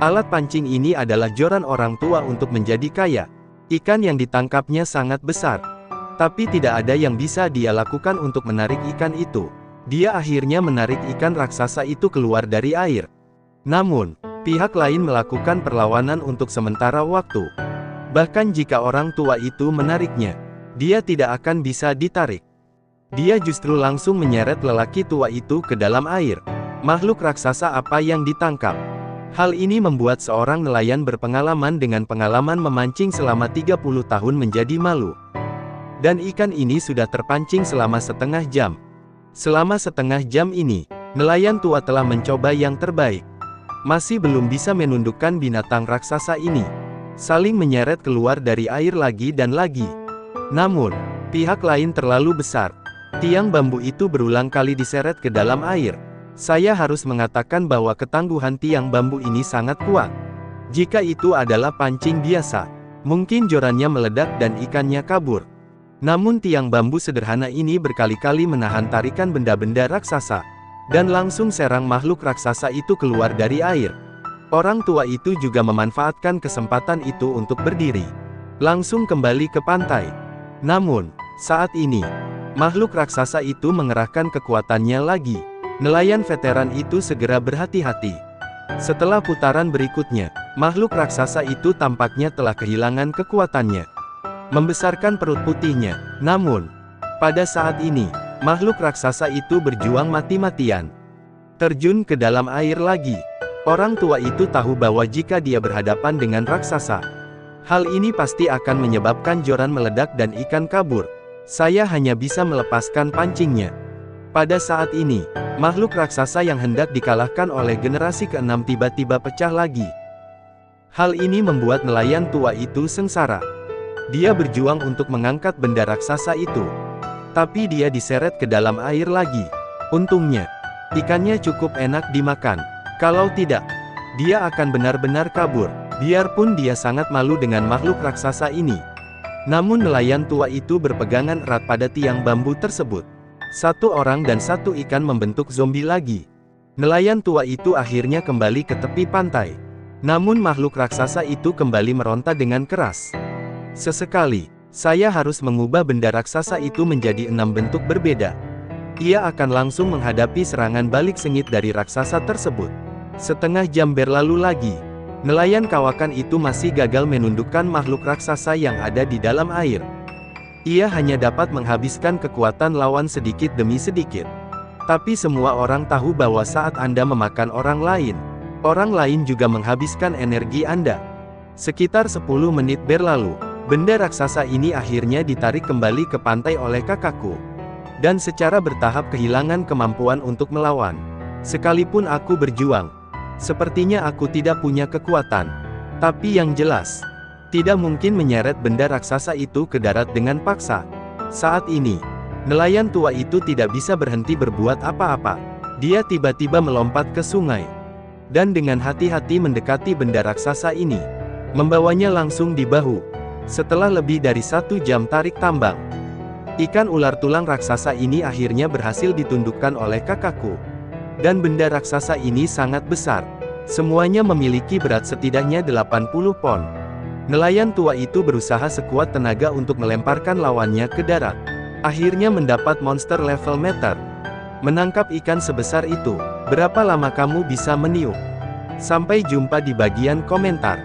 Alat pancing ini adalah joran orang tua untuk menjadi kaya. Ikan yang ditangkapnya sangat besar. Tapi tidak ada yang bisa dia lakukan untuk menarik ikan itu. Dia akhirnya menarik ikan raksasa itu keluar dari air. Namun, pihak lain melakukan perlawanan untuk sementara waktu. Bahkan jika orang tua itu menariknya, dia tidak akan bisa ditarik. Dia justru langsung menyeret lelaki tua itu ke dalam air. Makhluk raksasa apa yang ditangkap? Hal ini membuat seorang nelayan berpengalaman dengan pengalaman memancing selama 30 tahun menjadi malu. Dan ikan ini sudah terpancing selama setengah jam. Selama setengah jam ini, nelayan tua telah mencoba yang terbaik. Masih belum bisa menundukkan binatang raksasa ini. Saling menyeret keluar dari air lagi dan lagi. Namun, pihak lain terlalu besar. Tiang bambu itu berulang kali diseret ke dalam air. Saya harus mengatakan bahwa ketangguhan tiang bambu ini sangat kuat. Jika itu adalah pancing biasa, mungkin jorannya meledak dan ikannya kabur. Namun tiang bambu sederhana ini berkali-kali menahan tarikan benda-benda raksasa, dan langsung serang makhluk raksasa itu keluar dari air. Orang tua itu juga memanfaatkan kesempatan itu untuk berdiri, langsung kembali ke pantai. Namun, saat ini, makhluk raksasa itu mengerahkan kekuatannya lagi. Nelayan veteran itu segera berhati-hati. Setelah putaran berikutnya, makhluk raksasa itu tampaknya telah kehilangan kekuatannya, membesarkan perut putihnya. Namun, pada saat ini, makhluk raksasa itu berjuang mati-matian, terjun ke dalam air lagi. Orang tua itu tahu bahwa jika dia berhadapan dengan raksasa, hal ini pasti akan menyebabkan joran meledak dan ikan kabur. Saya hanya bisa melepaskan pancingnya. Pada saat ini, makhluk raksasa yang hendak dikalahkan oleh generasi ke-6 tiba-tiba pecah lagi. Hal ini membuat nelayan tua itu sengsara. Dia berjuang untuk mengangkat benda raksasa itu, tapi dia diseret ke dalam air lagi. Untungnya, ikannya cukup enak dimakan. Kalau tidak, dia akan benar-benar kabur. Biarpun dia sangat malu dengan makhluk raksasa ini, namun nelayan tua itu berpegangan erat pada tiang bambu tersebut. Satu orang dan satu ikan membentuk zombie lagi. Nelayan tua itu akhirnya kembali ke tepi pantai. Namun makhluk raksasa itu kembali meronta dengan keras. Sesekali, saya harus mengubah benda raksasa itu menjadi 6 bentuk berbeda. Ia akan langsung menghadapi serangan balik sengit dari raksasa tersebut. Setengah jam berlalu lagi. Nelayan kawakan itu masih gagal menundukkan makhluk raksasa yang ada di dalam air. Ia hanya dapat menghabiskan kekuatan lawan sedikit demi sedikit. Tapi semua orang tahu bahwa saat Anda memakan orang lain juga menghabiskan energi Anda. Sekitar 10 menit berlalu, benda raksasa ini akhirnya ditarik kembali ke pantai oleh kakakku. Dan secara bertahap kehilangan kemampuan untuk melawan. Sekalipun aku berjuang, sepertinya aku tidak punya kekuatan. Tapi yang jelas, tidak mungkin menyeret benda raksasa itu ke darat dengan paksa. Saat ini, nelayan tua itu tidak bisa berhenti berbuat apa-apa. Dia tiba-tiba melompat ke sungai, dan dengan hati-hati mendekati benda raksasa ini, membawanya langsung di bahu. Setelah lebih dari 1 jam tarik tambang, ikan ular tulang raksasa ini akhirnya berhasil ditundukkan oleh kakakku. Dan benda raksasa ini sangat besar. Semuanya memiliki berat setidaknya 80 pon. Nelayan tua itu berusaha sekuat tenaga untuk melemparkan lawannya ke darat. Akhirnya mendapat monster level meter. Menangkap ikan sebesar itu, berapa lama kamu bisa meniup? Sampai jumpa di bagian komentar.